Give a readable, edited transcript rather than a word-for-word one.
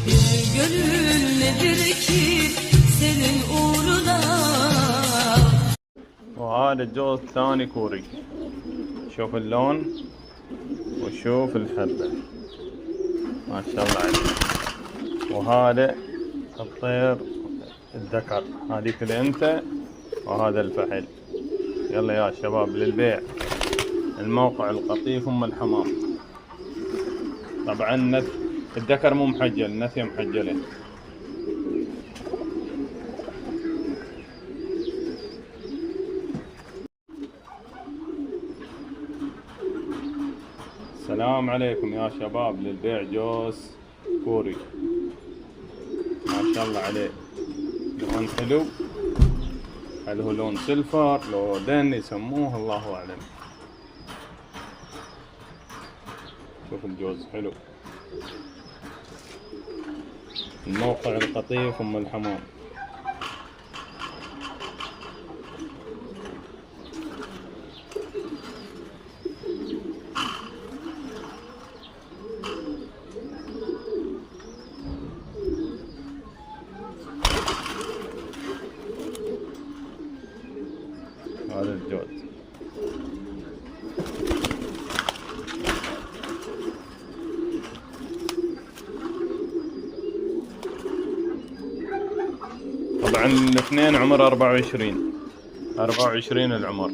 Bir gönül nedir ki senin uğruna. وهذا الجوز ثاني كوري. شوف اللون وشوف الحبة ما شاء الله عليه. وهذا الطير الذكر، هذيك الأنثى وهذا الفحل. يلا يا شباب للبيع. الموقع القطيف أم الحمام. طبعا الذكر مو محجل، النثية محجلة. السلام عليكم يا شباب، للبيع جوز كوري ما شاء الله عليه. لون حلو، هل هو لون سيلفر لو دن يسموه الله أعلم. شوف الجوز حلو. الموقع القطيف أم الحمام. هذا الجوز. طبعا الاثنين عمر 24 العمر.